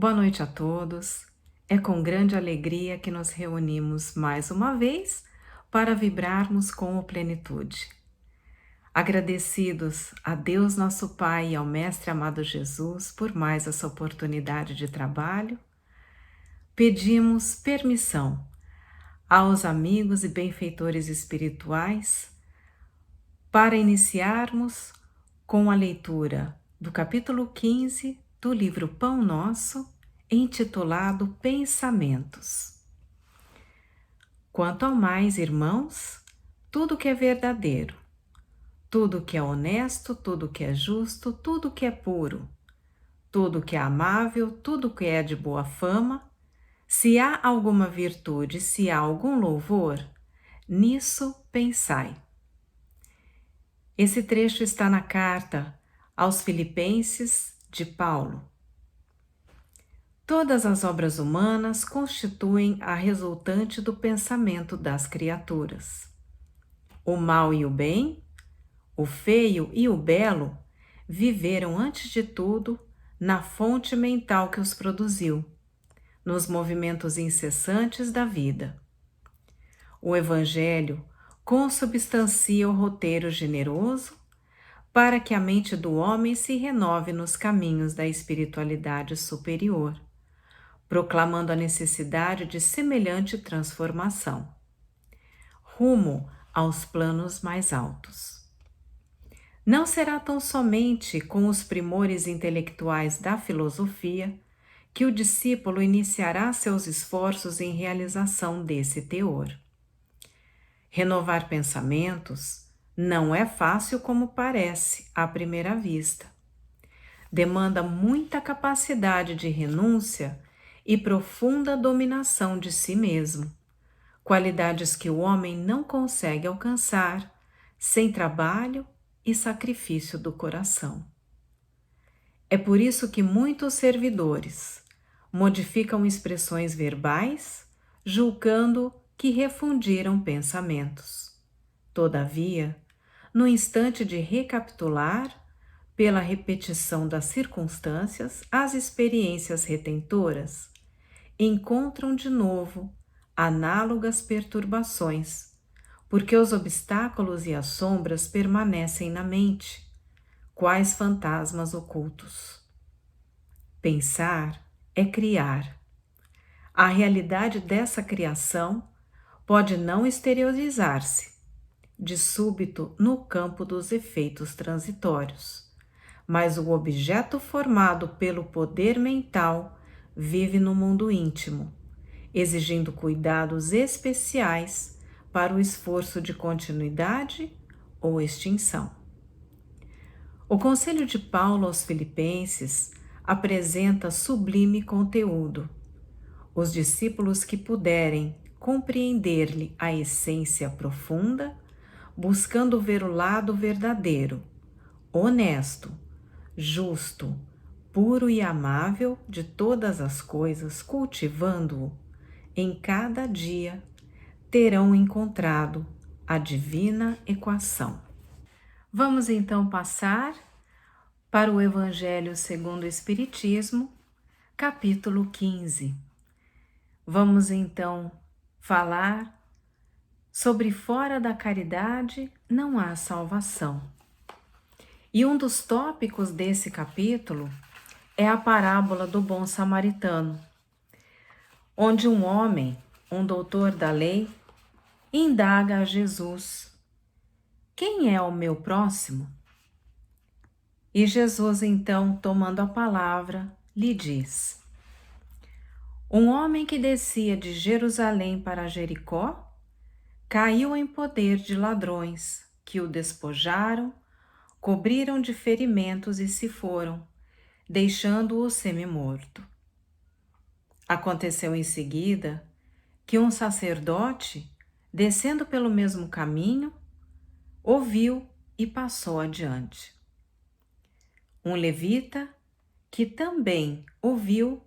Boa noite a todos. É com grande alegria que nos reunimos mais uma vez para vibrarmos com a plenitude. Agradecidos a Deus nosso Pai e ao Mestre amado Jesus por mais essa oportunidade de trabalho, pedimos permissão aos amigos e benfeitores espirituais para iniciarmos com a leitura do capítulo 15 do livro Pão Nosso, intitulado Pensamentos. Quanto ao mais, irmãos, tudo que é verdadeiro, tudo que é honesto, tudo que é justo, tudo que é puro, tudo que é amável, tudo que é de boa fama, se há alguma virtude, se há algum louvor, nisso pensai. Esse trecho está na carta aos Filipenses de Paulo. Todas as obras humanas constituem a resultante do pensamento das criaturas. O mal e o bem, o feio e o belo, viveram antes de tudo na fonte mental que os produziu, nos movimentos incessantes da vida. O Evangelho consubstancia o roteiro generoso para que a mente do homem se renove nos caminhos da espiritualidade superior, proclamando a necessidade de semelhante transformação, rumo aos planos mais altos. Não será tão somente com os primores intelectuais da filosofia que o discípulo iniciará seus esforços em realização desse teor. Renovar pensamentos não é fácil como parece à primeira vista. Demanda muita capacidade de renúncia e profunda dominação de si mesmo, qualidades que o homem não consegue alcançar sem trabalho e sacrifício do coração. É por isso que muitos servidores modificam expressões verbais, julgando que refundiram pensamentos. Todavia, no instante de recapitular, pela repetição das circunstâncias, as experiências retentoras encontram de novo análogas perturbações, porque os obstáculos e as sombras permanecem na mente, quais fantasmas ocultos. Pensar é criar. A realidade dessa criação pode não exteriorizar-se, de súbito, no campo dos efeitos transitórios, mas o objeto formado pelo poder mental vive no mundo íntimo, exigindo cuidados especiais para o esforço de continuidade ou extinção. O Conselho de Paulo aos Filipenses apresenta sublime conteúdo. Os discípulos que puderem compreender-lhe a essência profunda, buscando ver o lado verdadeiro, honesto, justo, puro e amável de todas as coisas, cultivando-o em cada dia, terão encontrado a divina equação. Vamos então passar para o Evangelho segundo o Espiritismo, capítulo 15. Vamos então falar sobre fora da caridade não há salvação. E um dos tópicos desse capítulo é a parábola do bom samaritano, onde um homem, um doutor da lei, indaga a Jesus: quem é o meu próximo? E Jesus, então, tomando a palavra, lhe diz: um homem que descia de Jerusalém para Jericó caiu em poder de ladrões, que o despojaram, cobriram de ferimentos e se foram, deixando-o semi-morto. Aconteceu em seguida que um sacerdote, descendo pelo mesmo caminho, ouviu e passou adiante. Um levita, que também ouviu,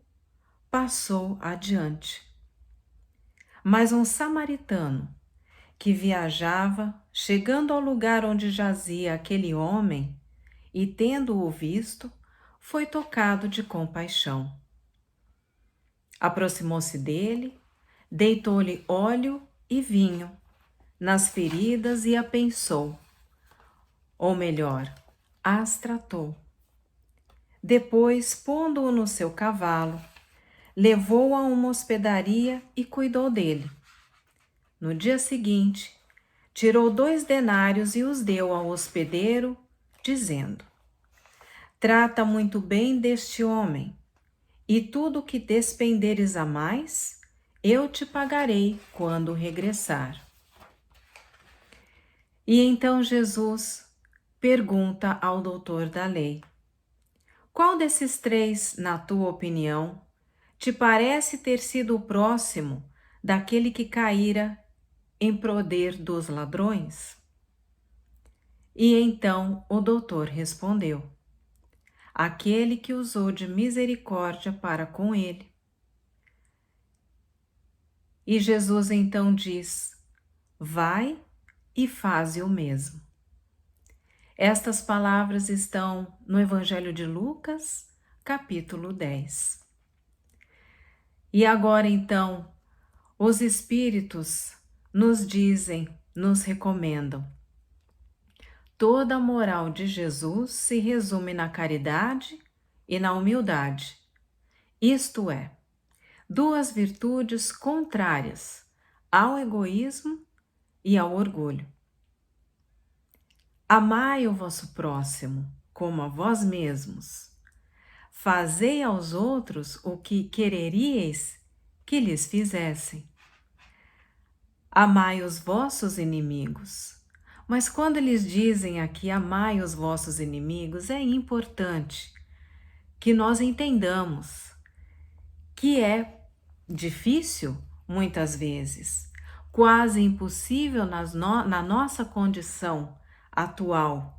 passou adiante. Mas um samaritano, que viajava, chegando ao lugar onde jazia aquele homem, e tendo-o visto, foi tocado de compaixão. Aproximou-se dele, deitou-lhe óleo e vinho nas feridas e a pensou, ou melhor, as tratou. Depois, pondo-o no seu cavalo, levou-o a uma hospedaria e cuidou dele. No dia seguinte, tirou 2 denários e os deu ao hospedeiro, dizendo: Trata muito bem deste homem, e tudo o que despenderes a mais, eu te pagarei quando regressar. E então Jesus pergunta ao doutor da lei: Qual desses 3, na tua opinião, te parece ter sido o próximo daquele que caíra em poder dos ladrões? E então o doutor respondeu: Aquele que usou de misericórdia para com ele. E Jesus então diz: Vai e faze o mesmo. Estas palavras estão no Evangelho de Lucas, capítulo 10. E agora então, os Espíritos nos dizem, nos recomendam. Toda a moral de Jesus se resume na caridade e na humildade, isto é, 2 virtudes contrárias ao egoísmo e ao orgulho. Amai o vosso próximo como a vós mesmos. Fazei aos outros o que quereríeis que lhes fizessem. Amai os vossos inimigos. Mas quando eles dizem aqui amai os vossos inimigos, é importante que nós entendamos que é difícil, muitas vezes, quase impossível na nossa condição atual,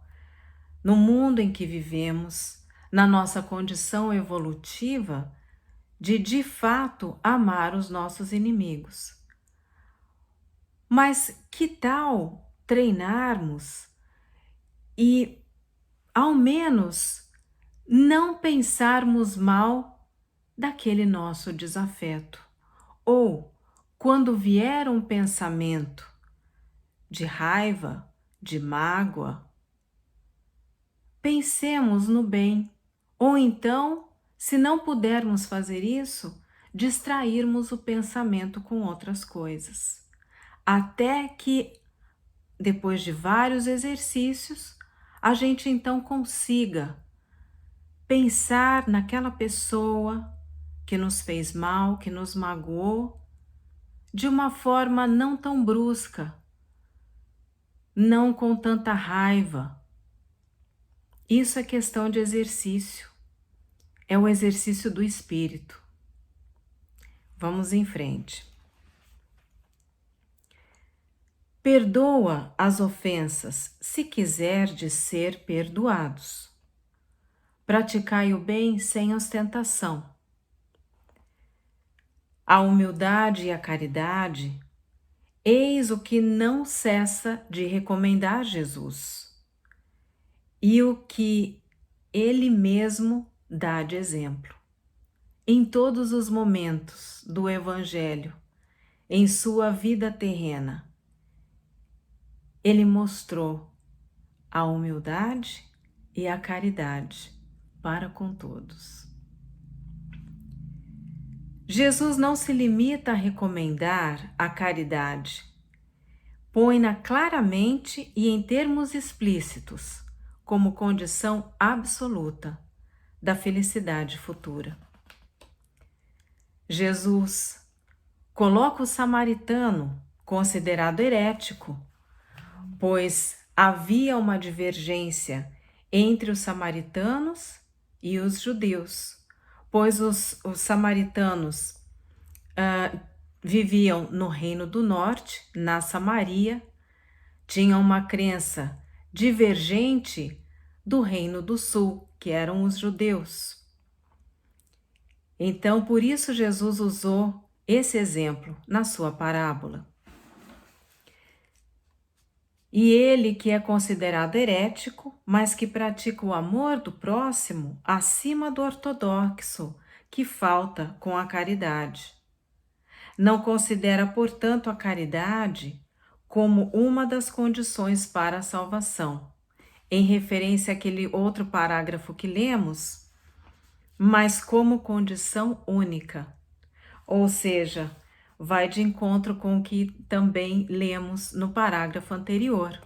no mundo em que vivemos, na nossa condição evolutiva, de fato amar os nossos inimigos. Mas que tal treinarmos e, ao menos, não pensarmos mal daquele nosso desafeto? Ou, quando vier um pensamento de raiva, de mágoa, pensemos no bem. Ou então, se não pudermos fazer isso, distrairmos o pensamento com outras coisas. Até que, depois de vários exercícios, a gente então consiga pensar naquela pessoa que nos fez mal, que nos magoou, de uma forma não tão brusca, não com tanta raiva. Isso é questão de exercício, é o exercício do espírito. Vamos em frente. Perdoa as ofensas, se quiserdes ser perdoados. Praticai o bem sem ostentação. A humildade e a caridade, eis o que não cessa de recomendar Jesus, e o que ele mesmo dá de exemplo. Em todos os momentos do Evangelho, em sua vida terrena, ele mostrou a humildade e a caridade para com todos. Jesus não se limita a recomendar a caridade, põe-na claramente e em termos explícitos, como condição absoluta da felicidade futura. Jesus coloca o samaritano, considerado herético, pois havia uma divergência entre os samaritanos e os judeus, pois os samaritanos viviam no Reino do Norte, na Samaria, tinham uma crença divergente do Reino do Sul, que eram os judeus. Então, por isso Jesus usou esse exemplo na sua parábola. E ele, que é considerado herético, mas que pratica o amor do próximo acima do ortodoxo, que falta com a caridade. Não considera, portanto, a caridade como uma das condições para a salvação, em referência àquele outro parágrafo que lemos, mas como condição única. Ou seja, vai de encontro com o que também lemos no parágrafo anterior,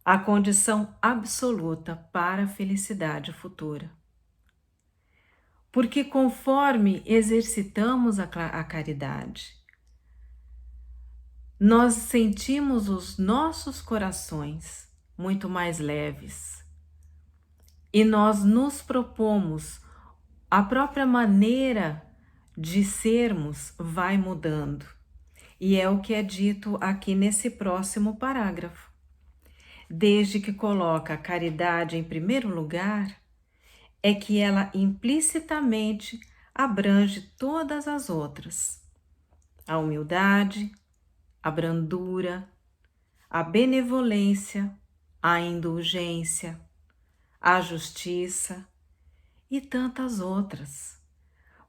a condição absoluta para a felicidade futura. Porque conforme exercitamos a caridade, nós sentimos os nossos corações muito mais leves e nós nos propomos, a própria maneira de sermos vai mudando. E é o que é dito aqui nesse próximo parágrafo. Desde que coloca a caridade em primeiro lugar, é que ela implicitamente abrange todas as outras. A humildade, a brandura, a benevolência, a indulgência, a justiça e tantas outras,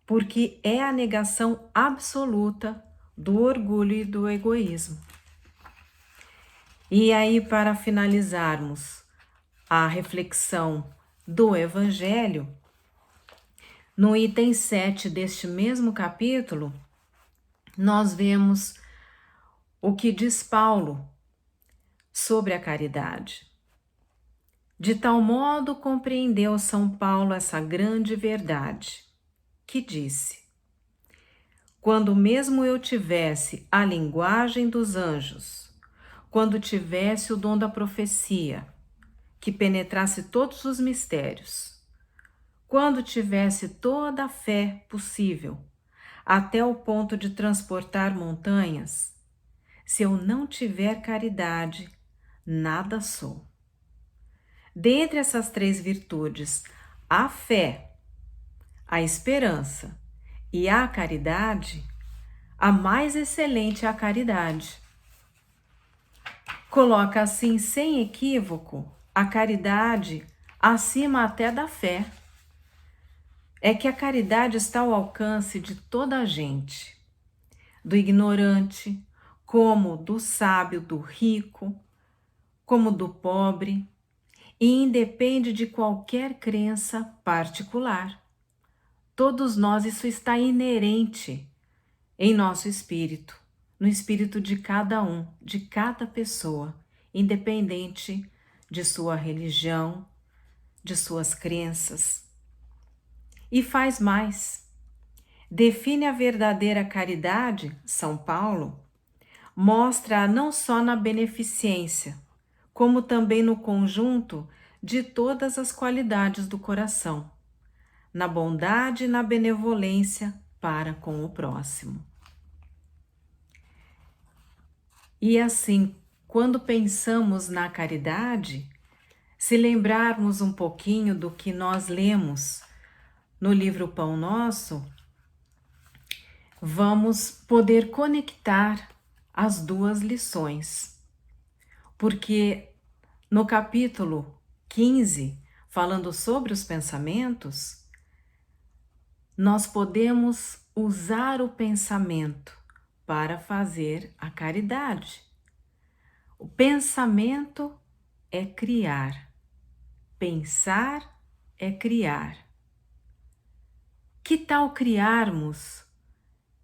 porque é a negação absoluta do orgulho e do egoísmo. E aí, para finalizarmos a reflexão do Evangelho, no item 7 deste mesmo capítulo, nós vemos o que diz Paulo sobre a caridade. De tal modo compreendeu São Paulo essa grande verdade, que disse: quando mesmo eu tivesse a linguagem dos anjos, quando tivesse o dom da profecia, que penetrasse todos os mistérios, quando tivesse toda a fé possível, até o ponto de transportar montanhas, se eu não tiver caridade, nada sou. Dentre essas três virtudes, a fé, a esperança e a caridade, a mais excelente é a caridade. Coloca assim, sem equívoco, a caridade acima até da fé. É que a caridade está ao alcance de toda a gente, do ignorante, como do sábio, do rico, como do pobre, e independe de qualquer crença particular. Todos nós, isso está inerente em nosso espírito, no espírito de cada um, de cada pessoa, independente de sua religião, de suas crenças. E faz mais. Define a verdadeira caridade, São Paulo, mostra não só na beneficência, como também no conjunto de todas as qualidades do coração, na bondade e na benevolência para com o próximo. E assim, quando pensamos na caridade, se lembrarmos um pouquinho do que nós lemos no livro Pão Nosso, vamos poder conectar as duas lições. Porque no capítulo 15, falando sobre os pensamentos, nós podemos usar o pensamento para fazer a caridade. O pensamento é criar, pensar é criar. Que tal criarmos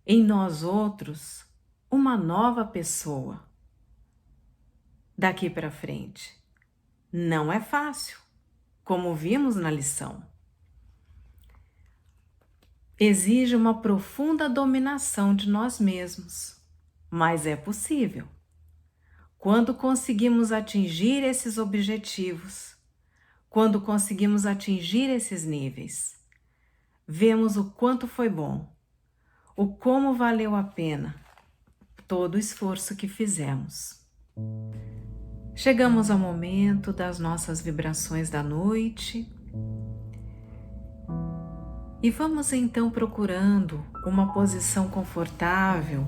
em nós outros uma nova pessoa daqui para frente? Não é fácil, como vimos na lição. Exige uma profunda dominação de nós mesmos, mas é possível. Quando conseguimos atingir esses objetivos, quando conseguimos atingir esses níveis, vemos o quanto foi bom, o como valeu a pena todo o esforço que fizemos. Chegamos ao momento das nossas vibrações da noite e vamos então procurando uma posição confortável,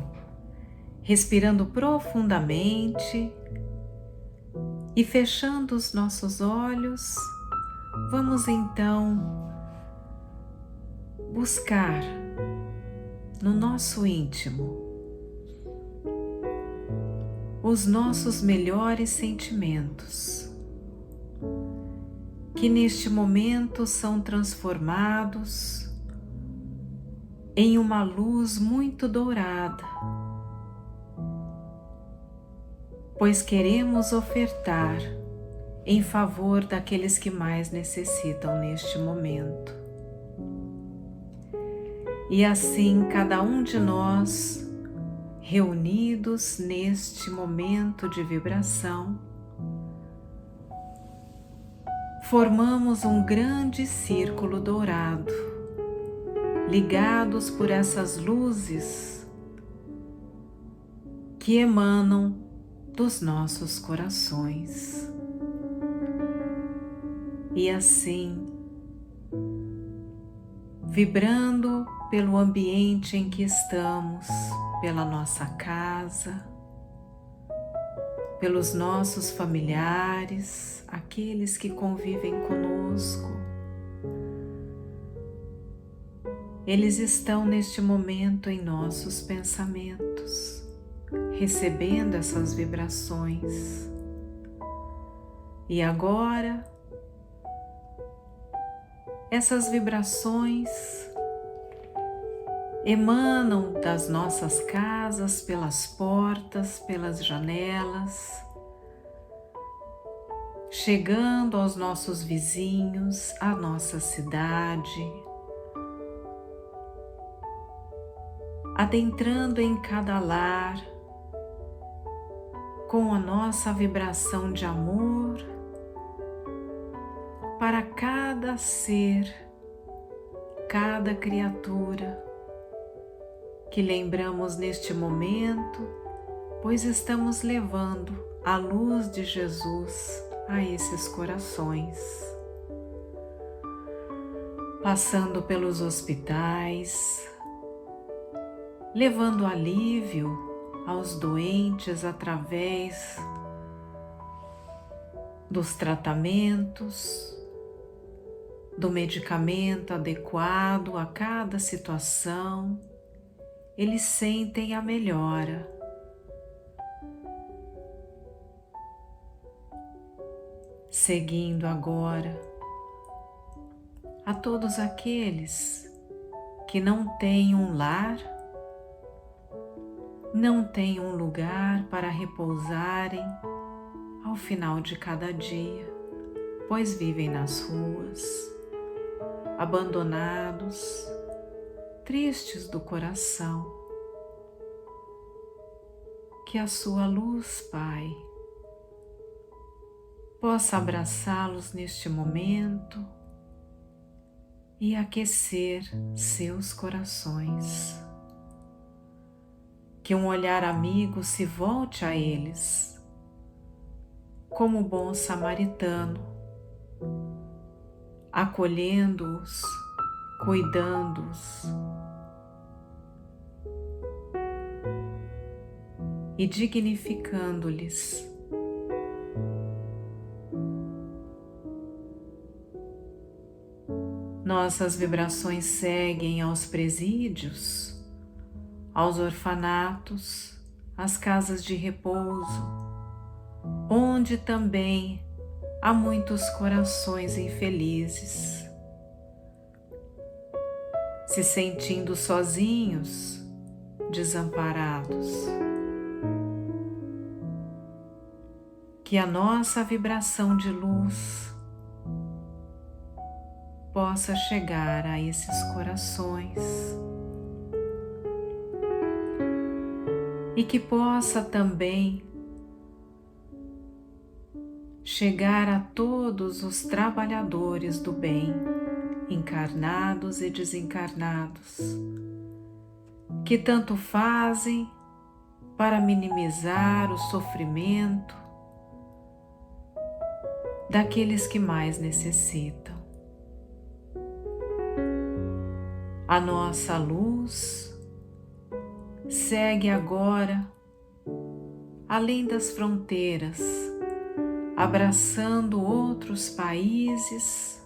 respirando profundamente e fechando os nossos olhos. Vamos então buscar no nosso íntimo os nossos melhores sentimentos, que neste momento são transformados em uma luz muito dourada, pois queremos ofertar em favor daqueles que mais necessitam neste momento. E assim, cada um de nós, reunidos neste momento de vibração, formamos um grande círculo dourado, ligados por essas luzes que emanam dos nossos corações. E assim, vibrando pelo ambiente em que estamos, pela nossa casa, pelos nossos familiares, aqueles que convivem conosco, eles estão neste momento em nossos pensamentos, recebendo essas vibrações. E agora, essas vibrações emanam das nossas casas, pelas portas, pelas janelas, chegando aos nossos vizinhos, à nossa cidade, adentrando em cada lar com a nossa vibração de amor para cada ser, cada criatura que lembramos neste momento, pois estamos levando a luz de Jesus a esses corações, passando pelos hospitais, levando alívio aos doentes através dos tratamentos, do medicamento adequado a cada situação. Eles sentem a melhora. Seguindo agora a todos aqueles que não têm um lar, não têm um lugar para repousarem ao final de cada dia, pois vivem nas ruas, abandonados, tristes do coração. Que a sua luz, Pai, possa abraçá-los neste momento e aquecer seus corações. Que um olhar amigo se volte a eles, como bom samaritano, acolhendo-os, cuidando-os e dignificando-lhes. Nossas vibrações seguem aos presídios, aos orfanatos, às casas de repouso, onde também há muitos corações infelizes, se sentindo sozinhos, desamparados. Que a nossa vibração de luz possa chegar a esses corações e que possa também chegar a todos os trabalhadores do bem, encarnados e desencarnados, que tanto fazem para minimizar o sofrimento daqueles que mais necessitam. A nossa luz segue agora além das fronteiras, abraçando outros países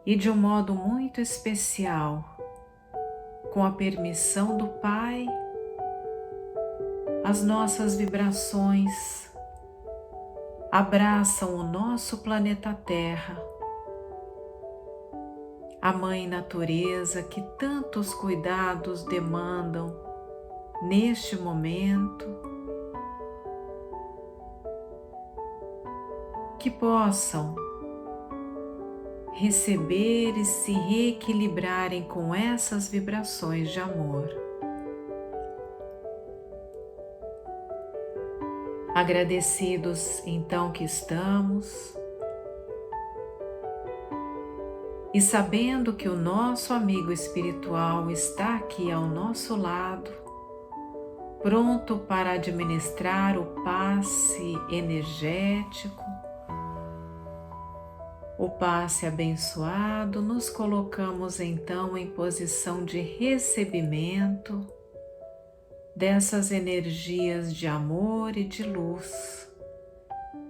e de um modo muito especial, com a permissão do Pai, as nossas vibrações abraçam o nosso planeta Terra, a Mãe Natureza que tantos cuidados demandam neste momento, que possam receber e se reequilibrarem com essas vibrações de amor. Agradecidos então que estamos, e sabendo que o nosso amigo espiritual está aqui ao nosso lado, pronto para administrar o passe energético, o passe abençoado, nos colocamos então em posição de recebimento dessas energias de amor e de luz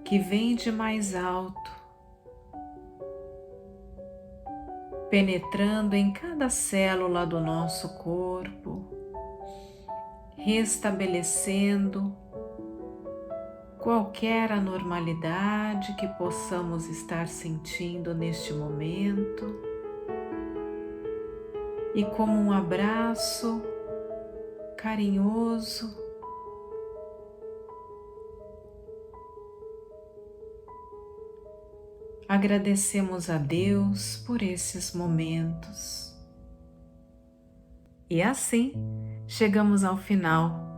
que vêm de mais alto, penetrando em cada célula do nosso corpo, restabelecendo qualquer anormalidade que possamos estar sentindo neste momento, e como um abraço carinhoso, agradecemos a Deus por esses momentos. E assim chegamos ao final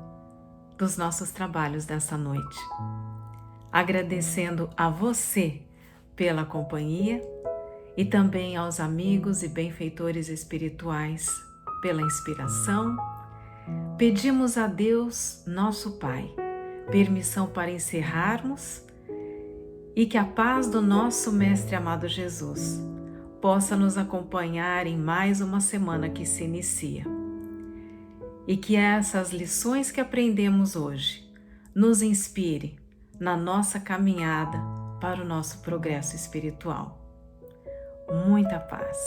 dos nossos trabalhos dessa noite. Agradecendo a você pela companhia e também aos amigos e benfeitores espirituais pela inspiração, pedimos a Deus, nosso Pai, permissão para encerrarmos e que a paz do nosso Mestre amado Jesus possa nos acompanhar em mais uma semana que se inicia. E que essas lições que aprendemos hoje nos inspire na nossa caminhada para o nosso progresso espiritual. Muita paz.